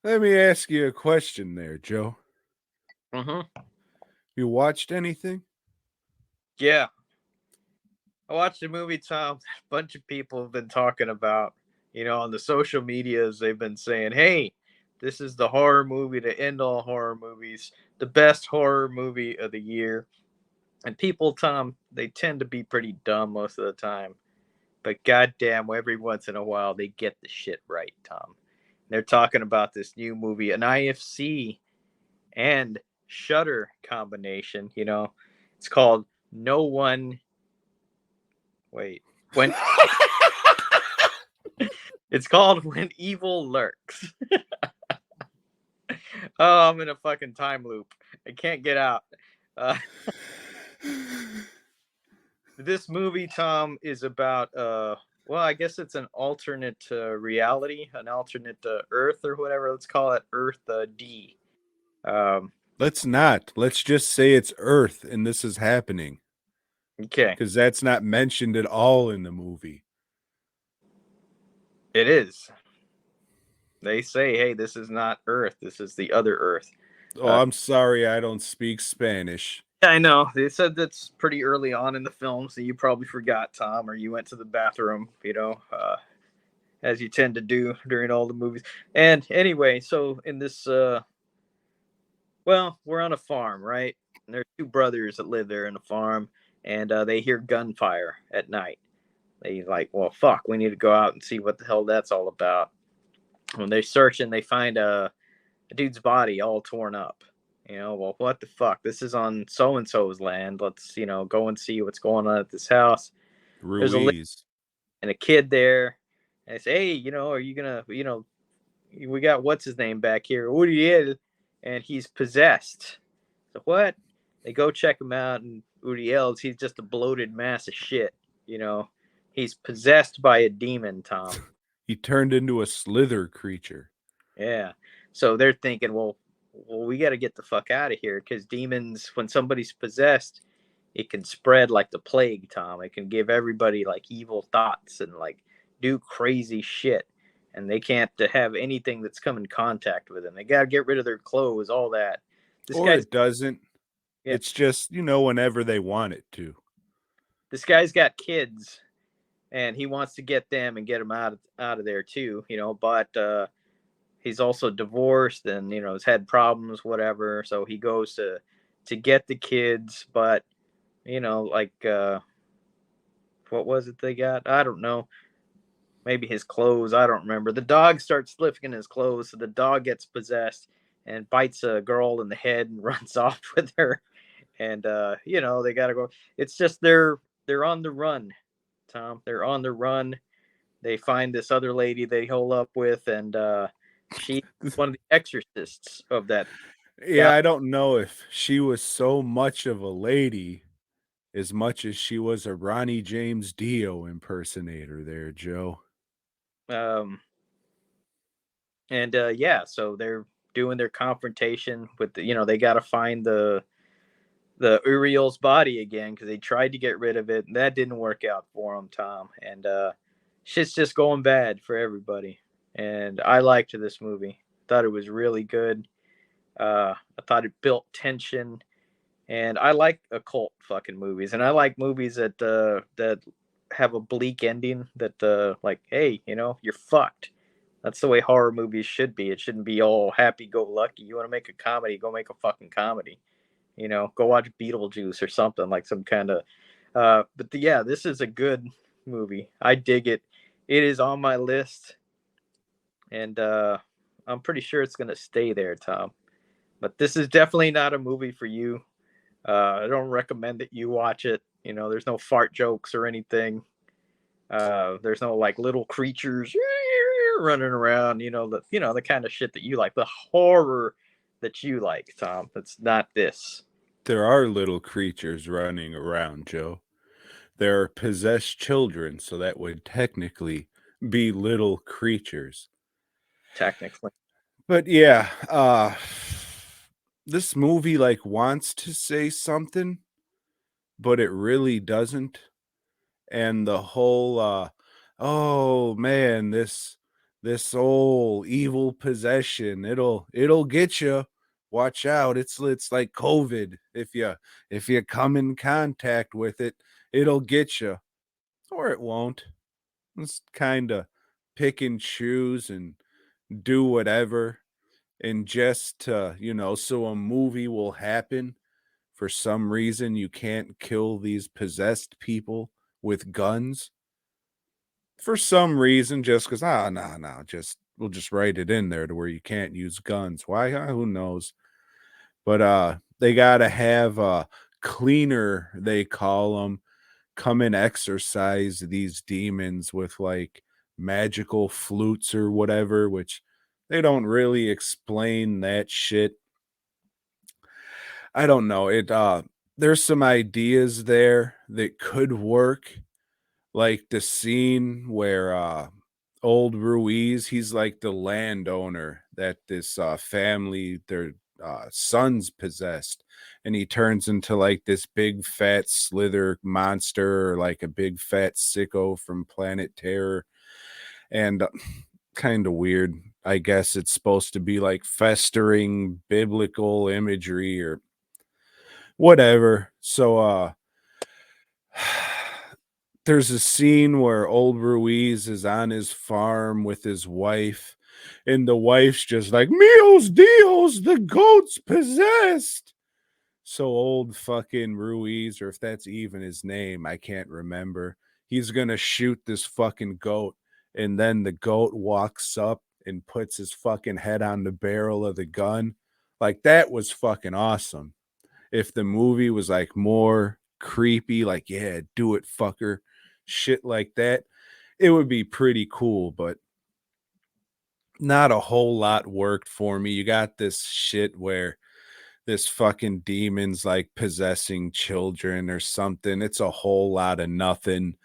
Let me ask you a question there, Joe. Mm-hmm. You watched anything? Yeah. I watched a movie, Tom. A bunch of people have been talking about, on the social medias. They've been saying, hey, this is the horror movie to end all horror movies, the best horror movie of the year. And people, Tom, they tend to be pretty dumb most of the time. But goddamn, every once in a while, they get the shit right, Tom. They're talking about this new movie, an IFC and Shudder combination. It's called No One. Wait, when it's called When Evil Lurks. Oh, I'm in a fucking time loop. I can't get out. Uh, this movie, Tom, is about well, I guess it's an alternate reality, an alternate Earth or whatever. Let's call it Earth D. Um, Let's not. Let's just say it's Earth and this is happening. okay, Because that's not mentioned at all in the movie. it is. They say, hey, this is not Earth. This is the other Earth. Oh, I'm sorry I don't speak Spanish. I know. They said that's pretty early on in the film, so you probably forgot, Tom, or you went to the bathroom, as you tend to do during all the movies. And anyway, so in this, well, we're on a farm, right? And there are two brothers that live there in a farm, and they hear gunfire at night. They like, well, fuck, we need to go out and see what the hell that's all about. When they search and they find a dude's body all torn up. Well, what the fuck? This is on so and so's land. Let's, go and see what's going on at this house. There's a lady Ruiz. and a kid there. And I say, hey, are you gonna, we got what's his name back here, Uriel, and he's possessed. So what? They go check him out, and Uriel's he's just a bloated mass of shit. You know, he's possessed by a demon, Tom. He turned into a slither creature. Yeah. So they're thinking, well, we got to get the fuck out of here because demons, when somebody's possessed, it can spread like the plague, Tom. It can give everybody like evil thoughts and like do crazy shit. And they can't have anything that's come in contact with them. They got to get rid of their clothes, all that. This Or guy's, it doesn't. yeah, It's just, whenever they want it to. this guy's got kids and he wants to get them and get them out of there too, but, he's also divorced and has had problems, whatever. So he goes to get the kids, but like what was it they got? I don't know. Maybe his clothes. I don't remember. The dog starts licking his clothes, so the dog gets possessed and bites a girl in the head and runs off with her. And they gotta go. It's just they're on the run, Tom. They're on the run. They find this other lady they hole up with, and she's one of the exorcists of that Yeah, guy. I don't know if she was so much of a lady as much as she was a Ronnie James Dio impersonator there, Joe. Um, and yeah, so they're doing their confrontation with they got to find the Uriel's body again because they tried to get rid of it and that didn't work out for them, Tom. And shit's just going bad for everybody. And I liked this movie. Thought it was really good. I thought it built tension, and I like occult fucking movies, and I like movies that have a bleak ending. That like, hey, you're fucked. That's the way horror movies should be. It shouldn't be all happy go lucky. You want to make a comedy, go make a fucking comedy. Go watch Beetlejuice or something like some kind of. Yeah, this is a good movie. I dig it. It is on my list, and I'm pretty sure it's gonna stay there, Tom. But this is definitely not a movie for you. I don't recommend that you watch it. There's no fart jokes or anything. There's no like little creatures running around. The kind of shit that you like, the horror that you like, Tom. It's not this. There are little creatures running around, Joe. There are possessed children, so that would technically be little creatures. Technically. But yeah, this movie like wants to say something, but it really doesn't. And the whole oh man, this this old evil possession. It'll get you. Watch out. It's like COVID. If you come in contact with it, it'll get you or it won't. It's kind of pick and choose and do whatever and just so a movie will happen. For some reason you can't kill these possessed people with guns for some reason, just because no, just we'll just write it in there to where you can't use guns. Why? Who knows? But they gotta have a cleaner, they call them, come and exorcise these demons with like magical flutes or whatever, which they don't really explain that shit. I don't know. There's some ideas there that could work, like the scene where old Ruiz, he's like the landowner that this family, their son's possessed, and he turns into like this big fat slither monster or like a big fat sicko from Planet Terror. And kind of weird. I guess it's supposed to be like festering biblical imagery or whatever. So there's a scene where old Ruiz is on his farm with his wife, and the wife's just like, Mios Dios, the goat's possessed. So old fucking Ruiz, or if that's even his name, I can't remember. He's gonna shoot this fucking goat, and then the goat walks up and puts his fucking head on the barrel of the gun. Like that was fucking awesome. If the movie was like more creepy, like, yeah, do it, fucker, shit like that, it would be pretty cool, but not a whole lot worked for me. You got this shit where this fucking demon's like possessing children or something. It's a whole lot of nothing.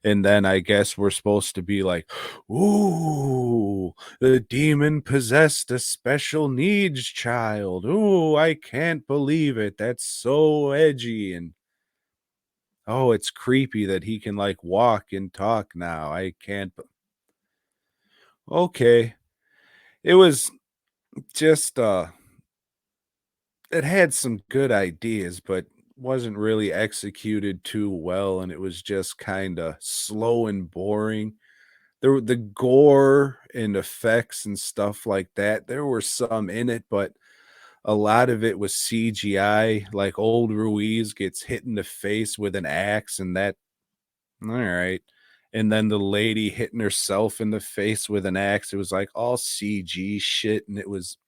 And then I guess we're supposed to be like, ooh, the demon possessed a special needs child. Ooh, I can't believe it. That's so edgy. And oh, it's creepy that he can like walk and talk now. I can't. Okay. It was just, it had some good ideas, but wasn't really executed too well. And it was just kind of slow and boring. The gore and effects and stuff like that, there were some in it, but a lot of it was CGI. Like old Ruiz gets hit in the face with an axe, and that, all right. And then the lady hitting herself in the face with an axe. It was like all CG shit. And it was,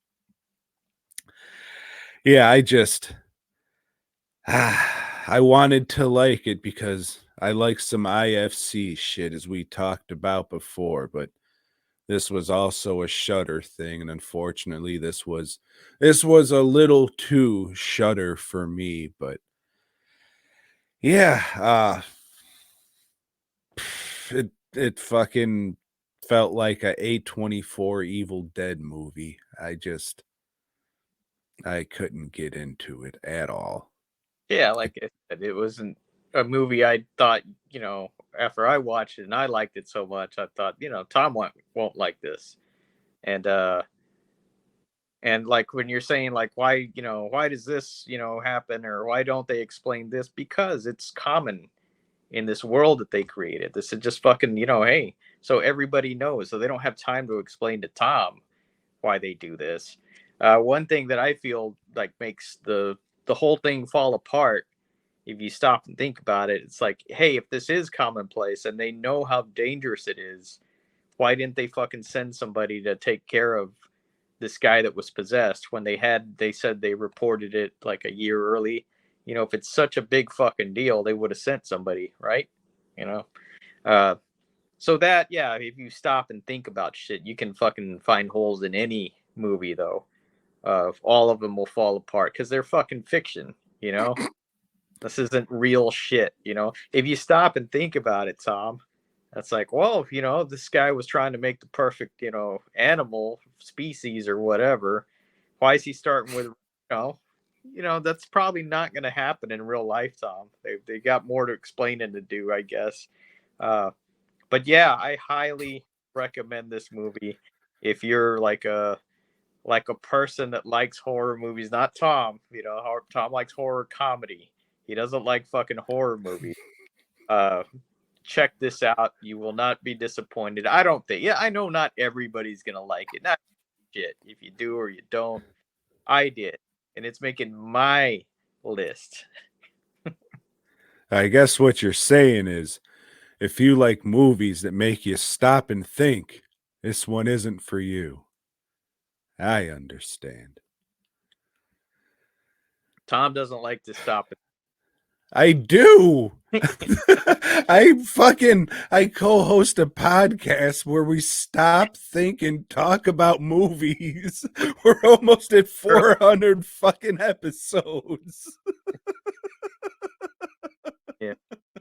yeah, I wanted to like it because I like some IFC shit, as we talked about before, but this was also a Shudder thing, and unfortunately, this was a little too Shudder for me. But yeah, it fucking felt like a A24 Evil Dead movie. I couldn't get into it at all. Yeah, like I said, it wasn't a movie I thought, after I watched it and I liked it so much, I thought, Tom won't like this. And like when you're saying like why does this, happen, or why don't they explain this? Because it's common in this world that they created. This is just fucking, hey, so everybody knows. So they don't have time to explain to Tom why they do this. One thing that I feel like makes the whole thing fall apart, if you stop and think about it, it's like, hey, if this is commonplace and they know how dangerous it is, why didn't they fucking send somebody to take care of this guy that was possessed when they said they reported it like a year early? If it's such a big fucking deal, they would have sent somebody, right? You know? Uh, so that, yeah, if you stop and think about shit, you can fucking find holes in any movie, though. All of them will fall apart because they're fucking fiction, you know? This isn't real shit, If you stop and think about it, Tom, that's like, well, this guy was trying to make the perfect, animal species or whatever. Why is he starting with, that's probably not going to happen in real life, Tom. They got more to explain and to do, I guess. Uh, but yeah, I highly recommend this movie if you're like a person that likes horror movies. Not Tom. Tom likes horror comedy. He doesn't like fucking horror movies. Uh, Check this out. You will not be disappointed. I don't think. Yeah, I know not everybody's gonna like it. Not shit. If you do or you don't, I did, and it's making my list. I guess what you're saying is if you like movies that make you stop and think, this one isn't for you. I understand. Tom doesn't like to stop. I do. I co-host a podcast where we stop, think, and talk about movies. We're almost at 400 fucking episodes.